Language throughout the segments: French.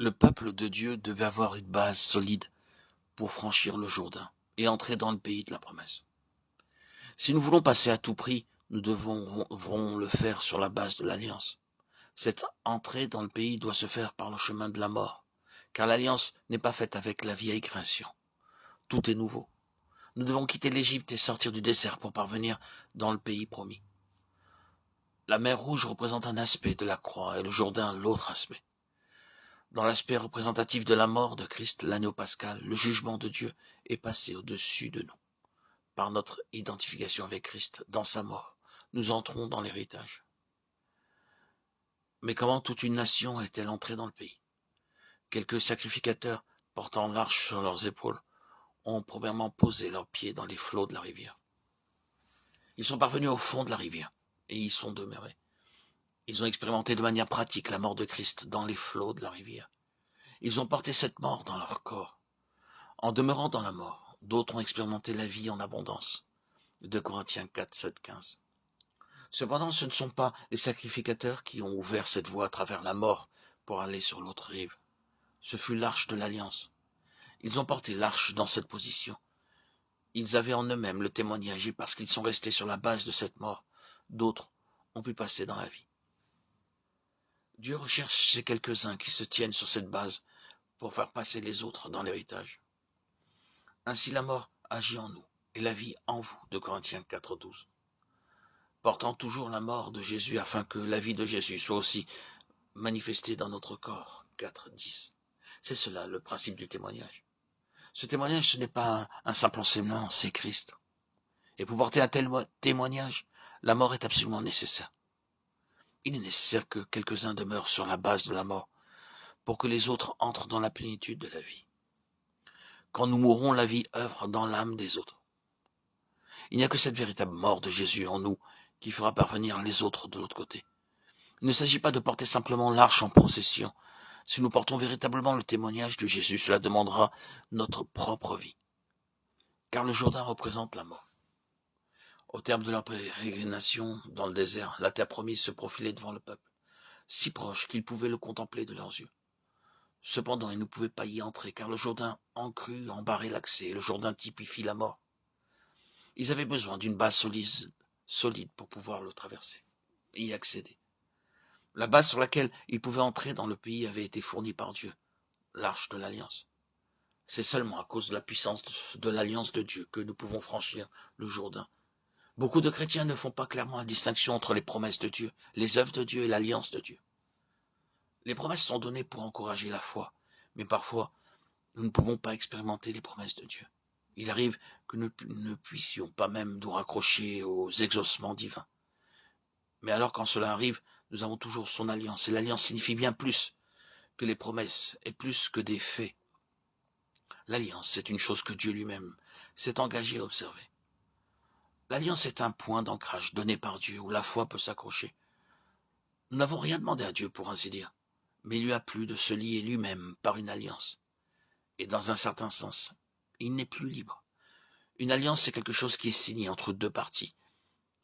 Le peuple de Dieu devait avoir une base solide pour franchir le Jourdain et entrer dans le pays de la promesse. Si nous voulons passer à tout prix, nous devrons le faire sur la base de l'alliance. Cette entrée dans le pays doit se faire par le chemin de la mort, car l'alliance n'est pas faite avec la vieille création. Tout est nouveau. Nous devons quitter l'Égypte et sortir du désert pour parvenir dans le pays promis. La mer Rouge représente un aspect de la croix et le Jourdain l'autre aspect. Dans l'aspect représentatif de la mort de Christ, l'agneau pascal, le jugement de Dieu est passé au-dessus de nous. Par notre identification avec Christ, dans sa mort, nous entrons dans l'héritage. Mais comment toute une nation est-elle entrée dans le pays? Quelques sacrificateurs, portant l'arche sur leurs épaules, ont premièrement posé leurs pieds dans les flots de la rivière. Ils sont parvenus au fond de la rivière, et y sont demeurés. Ils ont expérimenté de manière pratique la mort de Christ dans les flots de la rivière. Ils ont porté cette mort dans leur corps. En demeurant dans la mort, d'autres ont expérimenté la vie en abondance. 2 Corinthiens 4, 7, 15. Cependant, ce ne sont pas les sacrificateurs qui ont ouvert cette voie à travers la mort pour aller sur l'autre rive. Ce fut l'arche de l'alliance. Ils ont porté l'arche dans cette position. Ils avaient en eux-mêmes le témoignage et parce qu'ils sont restés sur la base de cette mort, d'autres ont pu passer dans la vie. Dieu recherche ces quelques-uns qui se tiennent sur cette base pour faire passer les autres dans l'héritage. Ainsi la mort agit en nous et la vie en vous, 2 Corinthiens 4, 12. Portant toujours la mort de Jésus afin que la vie de Jésus soit aussi manifestée dans notre corps, 4, 10. C'est cela le principe du témoignage. Ce témoignage, ce n'est pas un simple enseignement, c'est Christ. Et pour porter un tel témoignage, la mort est absolument nécessaire. Il est nécessaire que quelques-uns demeurent sur la base de la mort pour que les autres entrent dans la plénitude de la vie. Quand nous mourrons, la vie œuvre dans l'âme des autres. Il n'y a que cette véritable mort de Jésus en nous qui fera parvenir les autres de l'autre côté. Il ne s'agit pas de porter simplement l'arche en procession. Si nous portons véritablement le témoignage de Jésus, cela demandera notre propre vie. Car le Jourdain représente la mort. Au terme de leur pérégrination dans le désert, la terre promise se profilait devant le peuple, si proche qu'ils pouvaient le contempler de leurs yeux. Cependant, ils ne pouvaient pas y entrer, car le Jourdain encru en barrait l'accès, et le Jourdain typifie la mort. Ils avaient besoin d'une base solide pour pouvoir le traverser et y accéder. La base sur laquelle ils pouvaient entrer dans le pays avait été fournie par Dieu, l'arche de l'Alliance. C'est seulement à cause de la puissance de l'Alliance de Dieu que nous pouvons franchir le Jourdain. Beaucoup de chrétiens ne font pas clairement la distinction entre les promesses de Dieu, les œuvres de Dieu et l'Alliance de Dieu. Les promesses sont données pour encourager la foi, mais parfois, nous ne pouvons pas expérimenter les promesses de Dieu. Il arrive que nous ne puissions pas même nous raccrocher aux exaucements divins. Mais alors quand cela arrive, nous avons toujours son alliance, et l'alliance signifie bien plus que les promesses et plus que des faits. L'alliance, c'est une chose que Dieu lui-même s'est engagé à observer. L'alliance est un point d'ancrage donné par Dieu où la foi peut s'accrocher. Nous n'avons rien demandé à Dieu pour ainsi dire, mais il lui a plu de se lier lui-même par une alliance. Et dans un certain sens, il n'est plus libre. Une alliance, c'est quelque chose qui est signé entre deux parties.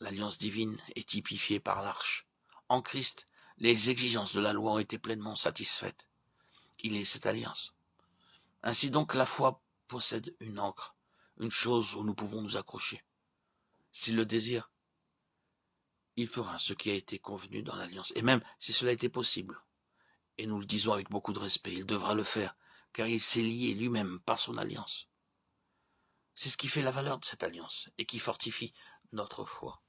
L'alliance divine est typifiée par l'arche. En Christ, les exigences de la loi ont été pleinement satisfaites. Il est cette alliance. Ainsi donc, la foi possède une ancre, une chose où nous pouvons nous accrocher. S'il le désire, il fera ce qui a été convenu dans l'alliance. Et même si cela était possible, et nous le disons avec beaucoup de respect, il devra le faire, car il s'est lié lui-même par son alliance. C'est ce qui fait la valeur de cette alliance et qui fortifie notre foi.